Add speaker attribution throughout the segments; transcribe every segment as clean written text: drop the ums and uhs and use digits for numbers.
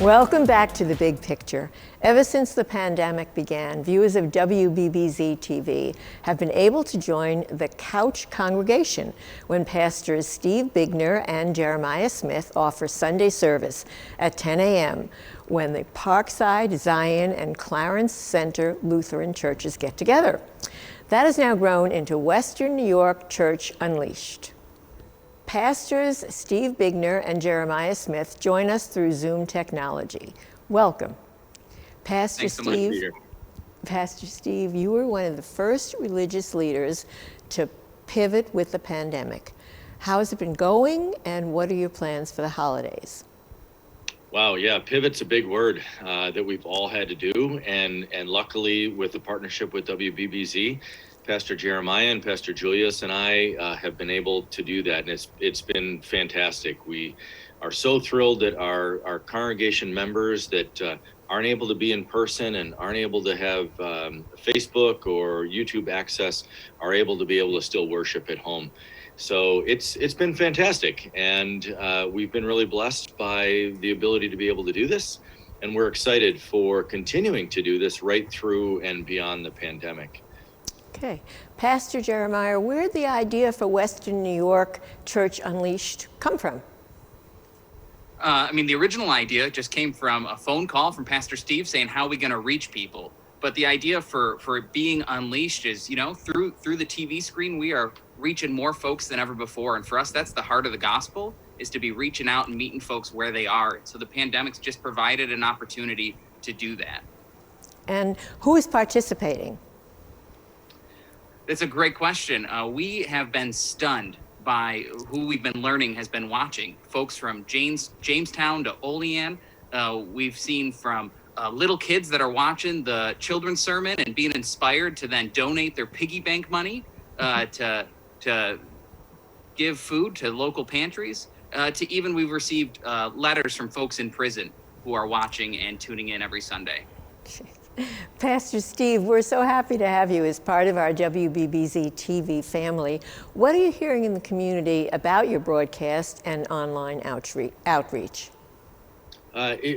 Speaker 1: Welcome back to The Big Picture. Ever since the pandemic began, viewers of WBBZ-TV have been able to join the couch congregation when pastors Steve Bigner and Jeremiah Smith offer Sunday service at 10 a.m. when the Parkside, Zion, and Clarence Center Lutheran churches get together. That has now grown into Western New York Church Unleashed. Pastors Steve Bigner and Jeremiah Smith join us through Zoom technology. Welcome. Pastor Steve, you were one of the first religious leaders to pivot with the pandemic. How has it been going, and what are your plans for the holidays?
Speaker 2: Wow, yeah, pivot's a big word that we've all had to do, and luckily with the partnership with WBBZ, Pastor Jeremiah and Pastor Julius and I have been able to do that, and it's been fantastic. We are so thrilled that our congregation members that aren't able to be in person and aren't able to have Facebook or YouTube access are able to still worship at home. So it's been fantastic, and we've been really blessed by the ability to be able to do this, and we're excited for continuing to do this right through and beyond the pandemic.
Speaker 1: Okay. Pastor Jeremiah, where did the idea for Western New York Church Unleashed come from?
Speaker 3: The original idea just came from a phone call from Pastor Steve saying, how are we going to reach people? But the idea for being unleashed is, through the TV screen, we are reaching more folks than ever before. And for us, that's the heart of the gospel, is to be reaching out and meeting folks where they are. So the pandemic's just provided an opportunity to do that.
Speaker 1: And who is participating?
Speaker 3: That's a great question. We have been stunned by who we've been learning has been watching. Folks from Jamestown to Olean. We've seen from little kids that are watching the children's sermon and being inspired to then donate their piggy bank money to give food to local pantries. To even we've received letters from folks in prison who are watching and tuning in every Sunday.
Speaker 1: Pastor Steve, we're so happy to have you as part of our WBBZ-TV family. What are you hearing in the community about your broadcast and online outreach?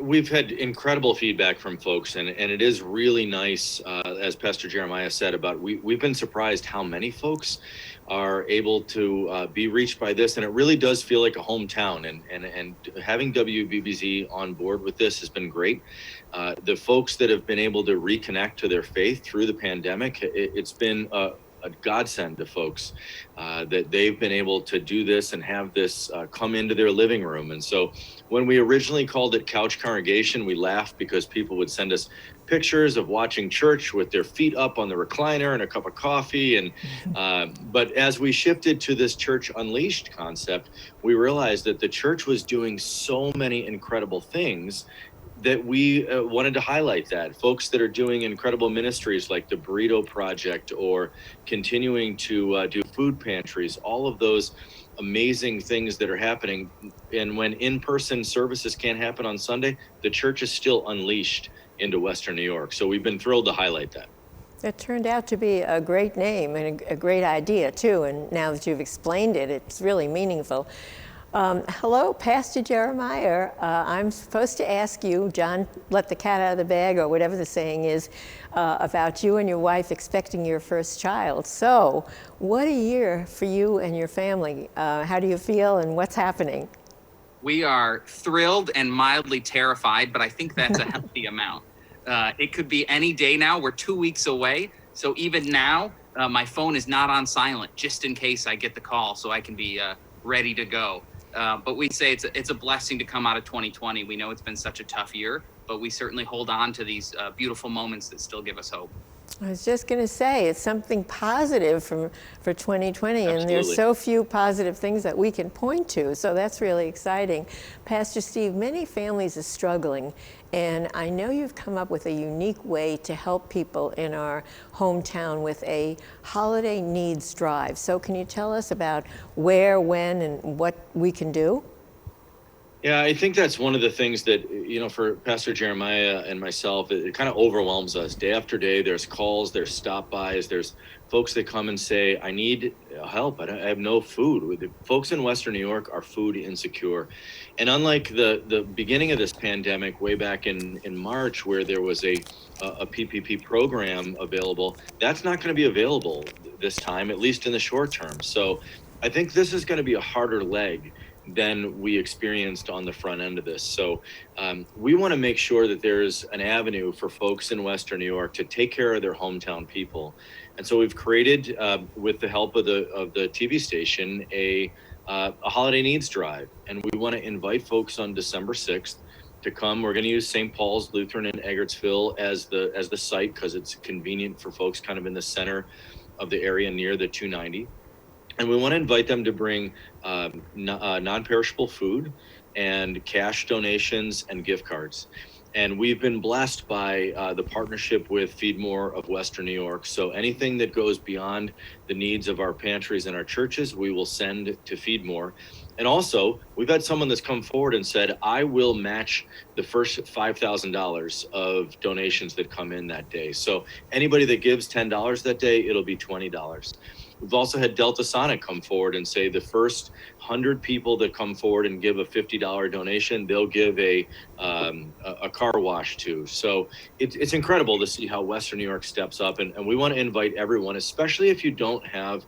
Speaker 2: We've had incredible feedback from folks, and it is really nice, as Pastor Jeremiah said, we've been surprised how many folks are able to be reached by this, and it really does feel like a hometown, and having WBBZ on board with this has been great. The folks that have been able to reconnect to their faith through the pandemic, it's been a godsend to folks that they've been able to do this and have this come into their living room. And so when we originally called it Couch Congregation, we laughed because people would send us pictures of watching church with their feet up on the recliner and a cup of coffee. And but as we shifted to this Church Unleashed concept, we realized that the church was doing so many incredible things that we wanted to highlight that. Folks that are doing incredible ministries like the Burrito Project or continuing to do food pantries, all of those amazing things that are happening. And when in-person services can't happen on Sunday, the church is still unleashed into Western New York. So we've been thrilled to highlight that.
Speaker 1: It turned out to be a great name and a great idea too. And now that you've explained it, it's really meaningful. Hello, Pastor Jeremiah. I'm supposed to ask you, John let the cat out of the bag, or whatever the saying is, about you and your wife expecting your first child. So, what a year for you and your family. How do you feel, and what's happening?
Speaker 3: We are thrilled and mildly terrified, but I think that's a healthy amount. It could be any day now. We're 2 weeks away. So even now, my phone is not on silent, just in case I get the call, so I can be ready to go. But we say it's a blessing to come out of 2020. We know it's been such a tough year, but we certainly hold on to these beautiful moments that still give us hope.
Speaker 1: I was just going to say, it's something positive for 2020,
Speaker 2: Absolutely.
Speaker 1: And there's so few positive things that we can point to, so that's really exciting. Pastor Steve, many families are struggling, and I know you've come up with a unique way to help people in our hometown with a holiday needs drive. So can you tell us about where, when, and what we can do?
Speaker 2: Yeah, I think that's one of the things that, for Pastor Jeremiah and myself, it kind of overwhelms us. Day after day, there's calls, there's stop-bys, there's folks that come and say, I need help. I have no food. The folks in Western New York are food insecure. And unlike the beginning of this pandemic, way back in March, where there was a PPP program available, that's not going to be available this time, at least in the short term. So I think this is going to be a harder leg than we experienced on the front end of this. So we want to make sure that there's an avenue for folks in Western New York to take care of their hometown people. And so we've created, with the help of the TV station, a holiday needs drive. And we want to invite folks on December 6th to come. We're going to use St. Paul's Lutheran in Eggertsville as the site, because it's convenient for folks kind of in the center of the area near the 290. And we want to invite them to bring non-perishable food and cash donations and gift cards. And we've been blessed by the partnership with Feed More of Western New York. So anything that goes beyond the needs of our pantries and our churches, we will send to Feed More. And also, we've had someone that's come forward and said, I will match the first $5,000 of donations that come in that day. So anybody that gives $10 that day, it'll be $20. We've also had Delta Sonic come forward and say the first 100 people that come forward and give a $50 donation, they'll give a car wash to. So it's incredible to see how Western New York steps up. And we want to invite everyone, especially if you don't have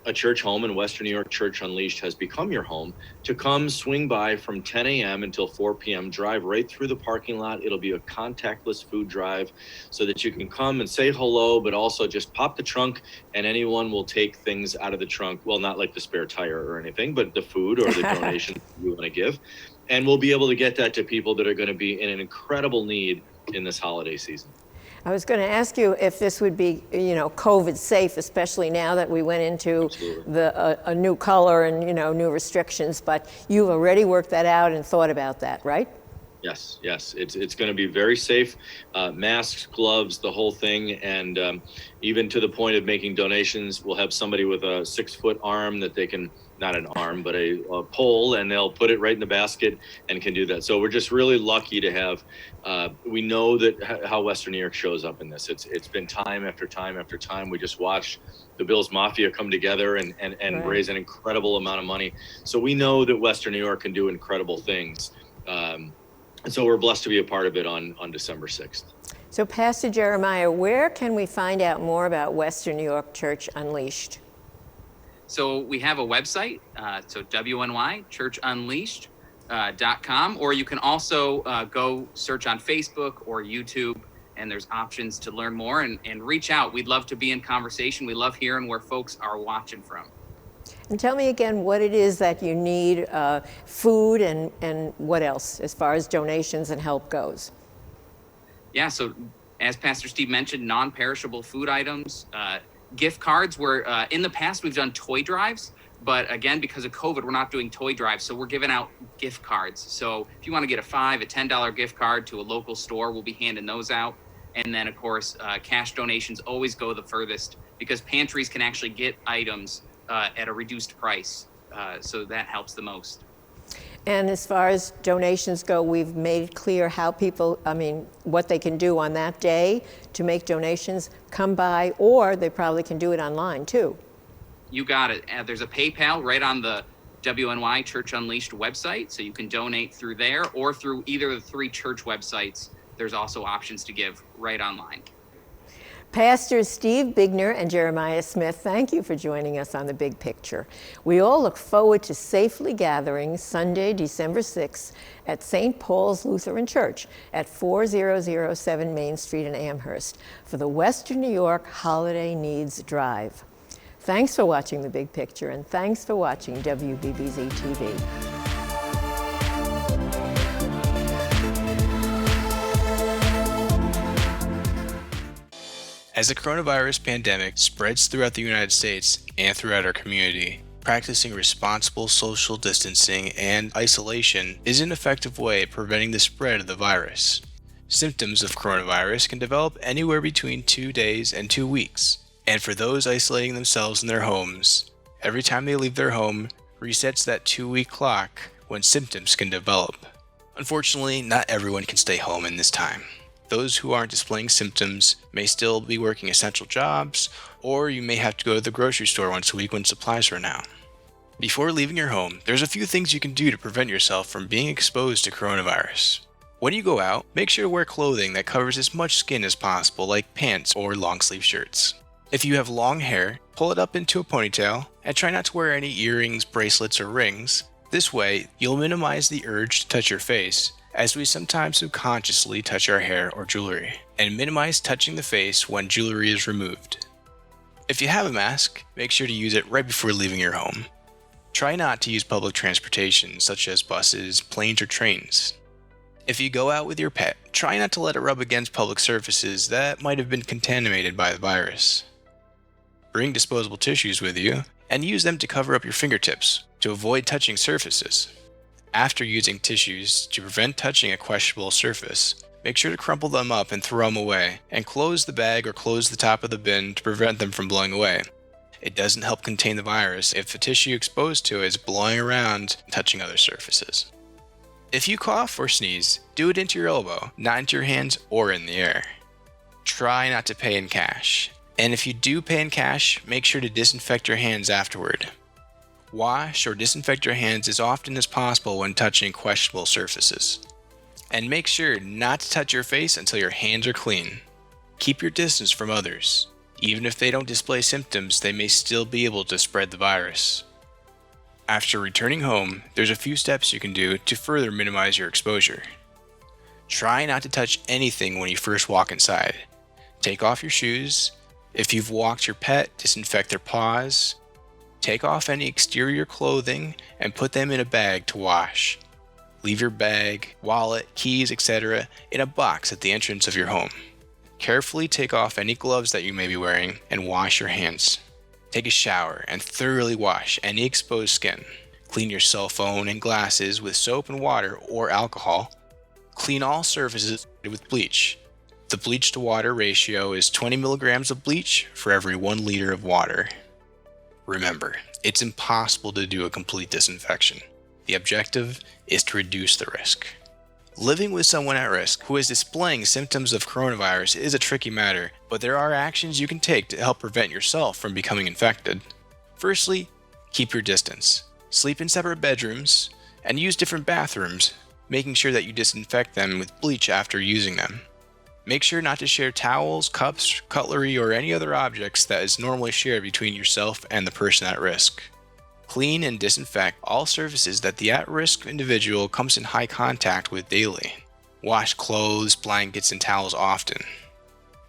Speaker 2: a church home, and Western New York Church Unleashed has become your home, to come swing by from 10 a.m. until 4 p.m., drive right through the parking lot. It'll be a contactless food drive so that you can come and say hello, but also just pop the trunk and anyone will take things out of the trunk. Well, not like the spare tire or anything, but the food or the donation you want to give. And we'll be able to get that to people that are going to be in an incredible need in this holiday season.
Speaker 1: I was going to ask you if this would be, COVID safe, especially now that we went into a new color and, new restrictions, but you've already worked that out and thought about that, right?
Speaker 2: Yes. It's going to be very safe. Masks, gloves, the whole thing. And even to the point of making donations, we'll have somebody with a 6-foot arm that they can, not an arm, but a pole, and they'll put it right in the basket and can do that. So we're just really lucky to have, we know that how Western New York shows up in this. It's been time after time after time. We just watched the Bills Mafia come together and right. Raise an incredible amount of money. So we know that Western New York can do incredible things. And so we're blessed to be a part of it on December 6th.
Speaker 1: So Pastor Jeremiah, where can we find out more about Western New York Church Unleashed?
Speaker 3: So we have a website, so WNY, churchunleashed.com, or you can also go search on Facebook or YouTube, and there's options to learn more and reach out. We'd love to be in conversation. We love hearing where folks are watching from.
Speaker 1: And tell me again what it is that you need, food and what else as far as donations and help goes.
Speaker 3: Yeah, so as Pastor Steve mentioned, non-perishable food items, gift cards. In the past, we've done toy drives, but again, because of COVID, we're not doing toy drives. So we're giving out gift cards. So if you want to get a $5, a $10 gift card to a local store, we'll be handing those out. And then of course, cash donations always go the furthest because pantries can actually get items at a reduced price. So that helps the most.
Speaker 1: And as far as donations go, we've made clear how people, what they can do on that day to make donations, come by, or they probably can do it online too.
Speaker 3: You got it. There's a PayPal right on the WNY Church Unleashed website, so you can donate through there or through either of the 3 church websites. There's also options to give right online.
Speaker 1: Pastors Steve Bigner and Jeremiah Smith, thank you for joining us on The Big Picture. We all look forward to safely gathering Sunday, December 6th at St. Paul's Lutheran Church at 4007 Main Street in Amherst for the Western New York Holiday Needs Drive. Thanks for watching The Big Picture, and thanks for watching WBBZ-TV.
Speaker 4: As the coronavirus pandemic spreads throughout the United States and throughout our community, practicing responsible social distancing and isolation is an effective way of preventing the spread of the virus. Symptoms of coronavirus can develop anywhere between 2 days and 2 weeks, and for those isolating themselves in their homes, every time they leave their home resets that 2-week clock when when symptoms can develop. Unfortunately, not everyone can stay home in this time. Those who aren't displaying symptoms may still be working essential jobs, or you may have to go to the grocery store once a week when supplies run out. Before leaving your home, there's a few things you can do to prevent yourself from being exposed to coronavirus. When you go out, make sure to wear clothing that covers as much skin as possible, like pants or long-sleeve shirts. If you have long hair, pull it up into a ponytail, and try not to wear any earrings, bracelets, or rings. This way, you'll minimize the urge to touch your face, as we sometimes subconsciously touch our hair or jewelry, and minimize touching the face when jewelry is removed. If you have a mask, make sure to use it right before leaving your home. Try not to use public transportation, such as buses, planes, or trains. If you go out with your pet, try not to let it rub against public surfaces that might have been contaminated by the virus. Bring disposable tissues with you, and use them to cover up your fingertips to avoid touching surfaces. After using tissues to prevent touching a questionable surface, make sure to crumple them up and throw them away, and close the bag or close the top of the bin to prevent them from blowing away. It doesn't help contain the virus if the tissue exposed to it is blowing around and touching other surfaces. If you cough or sneeze, do it into your elbow, not into your hands or in the air. Try not to pay in cash. And if you do pay in cash, make sure to disinfect your hands afterward. Wash or disinfect your hands as often as possible when touching questionable surfaces. And make sure not to touch your face until your hands are clean. Keep your distance from others. Even if they don't display symptoms, they may still be able to spread the virus. After returning home, there's a few steps you can do to further minimize your exposure. Try not to touch anything when you first walk inside. Take off your shoes. If you've walked your pet, disinfect their paws. Take off any exterior clothing and put them in a bag to wash. Leave your bag, wallet, keys, etc. in a box at the entrance of your home. Carefully take off any gloves that you may be wearing and wash your hands. Take a shower and thoroughly wash any exposed skin. Clean your cell phone and glasses with soap and water or alcohol. Clean all surfaces with bleach. The bleach to water ratio is 20 milligrams of bleach for every 1 liter of water. Remember, it's impossible to do a complete disinfection. The objective is to reduce the risk. Living with someone at risk who is displaying symptoms of coronavirus is a tricky matter, but there are actions you can take to help prevent yourself from becoming infected. Firstly, keep your distance. Sleep in separate bedrooms and use different bathrooms, making sure that you disinfect them with bleach after using them. Make sure not to share towels, cups, cutlery, or any other objects that is normally shared between yourself and the person at risk. Clean and disinfect all surfaces that the at-risk individual comes in high contact with daily. Wash clothes, blankets, and towels often.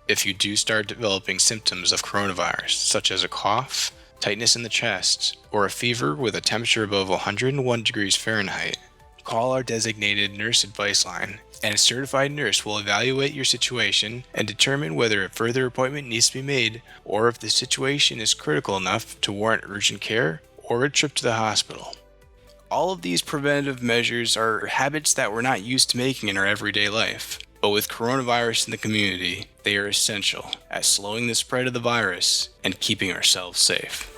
Speaker 4: If you do start developing symptoms of coronavirus, such as a cough, tightness in the chest, or a fever with a temperature above 101 degrees Fahrenheit, call our designated nurse advice line, and a certified nurse will evaluate your situation and determine whether a further appointment needs to be made or if the situation is critical enough to warrant urgent care or a trip to the hospital. All of these preventative measures are habits that we're not used to making in our everyday life, but with coronavirus in the community, they are essential at slowing the spread of the virus and keeping ourselves safe.